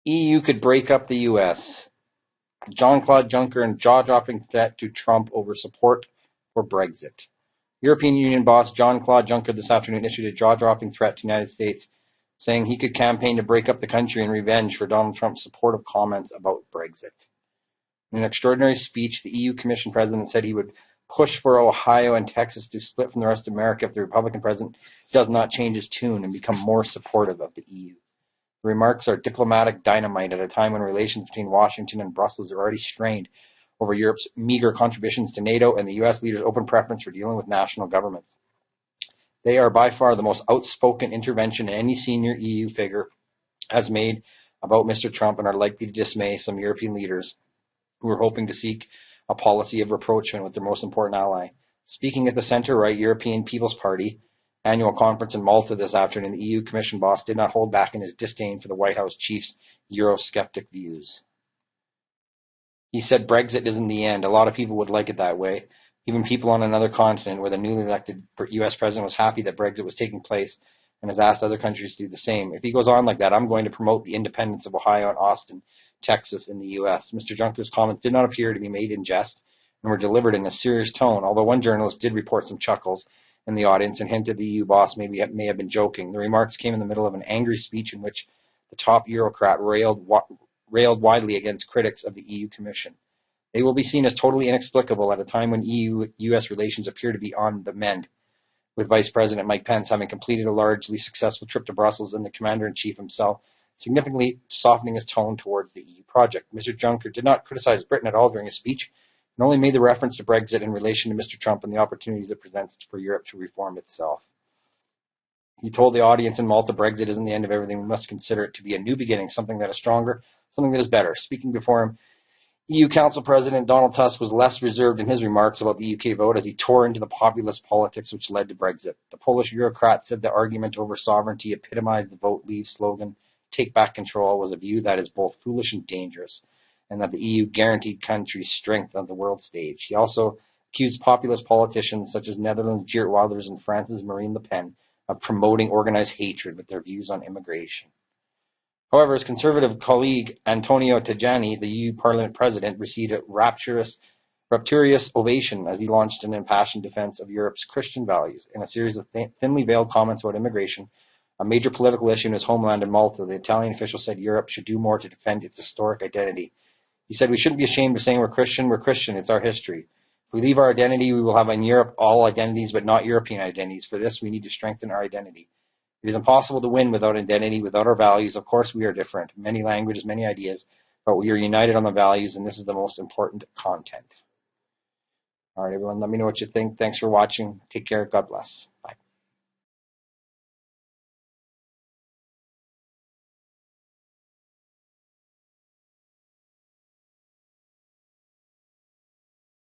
EU could break up the US. Jean-Claude Juncker and jaw-dropping threat to Trump over support for Brexit. European Union boss Jean-Claude Juncker this afternoon issued a jaw-dropping threat to the United States, saying he could campaign to break up the country in revenge for Donald Trump's supportive comments about Brexit. In an extraordinary speech, the EU Commission president said he would push for Ohio and Texas to split from the rest of America if the Republican president does not change his tune and become more supportive of the EU. The remarks are diplomatic dynamite at a time when relations between Washington and Brussels are already strained over Europe's meager contributions to NATO and the U.S. leaders' open preference for dealing with national governments. They are by far the most outspoken intervention any senior EU figure has made about Mr. Trump and are likely to dismay some European leaders who are hoping to seek a policy of rapprochement with their most important ally. Speaking at the center-right European People's Party annual conference in Malta this afternoon, the EU Commission boss did not hold back in his disdain for the White House chief's Eurosceptic views. He said Brexit isn't the end. A lot of people would like it that way. Even people on another continent where the newly elected U.S. president was happy that Brexit was taking place and has asked other countries to do the same. If he goes on like that, I'm going to promote the independence of Ohio and Austin, Texas in the U.S. Mr. Juncker's comments did not appear to be made in jest and were delivered in a serious tone, although one journalist did report some chuckles in the audience and hinted the EU boss may have been joking. The remarks came in the middle of an angry speech in which the top Eurocrat railed widely against critics of the EU Commission. They will be seen as totally inexplicable at a time when EU-US relations appear to be on the mend, with Vice President Mike Pence having completed a largely successful trip to Brussels and the Commander-in-Chief himself significantly softening his tone towards the EU project. Mr. Juncker did not criticize Britain at all during his speech, and only made the reference to Brexit in relation to Mr. Trump and the opportunities it presents for Europe to reform itself. He told the audience in Malta, Brexit isn't the end of everything. We must consider it to be a new beginning, something that is stronger, something that is better. Speaking before him, EU Council President Donald Tusk was less reserved in his remarks about the UK vote as he tore into the populist politics which led to Brexit. The Polish Eurocrat said the argument over sovereignty epitomized the Vote Leave slogan, Take Back Control, was a view that is both foolish and dangerous, and that the EU guaranteed countries' strength on the world stage. He also accused populist politicians such as Netherlands' Geert Wilders and France's Marine Le Pen of promoting organized hatred with their views on immigration. However, his conservative colleague Antonio Tajani, the EU Parliament President, received a rapturous ovation as he launched an impassioned defense of Europe's Christian values. In a series of thinly veiled comments about immigration, a major political issue in his homeland in Malta, the Italian official said Europe should do more to defend its historic identity. He said, we shouldn't be ashamed of saying we're Christian, it's our history. If we leave our identity, we will have in Europe all identities, but not European identities. For this, we need to strengthen our identity. It is impossible to win without identity, without our values. Of course, we are different. Many languages, many ideas, but we are united on the values, and this is the most important content. All right, everyone, let me know what you think. Thanks for watching. Take care. God bless. Bye.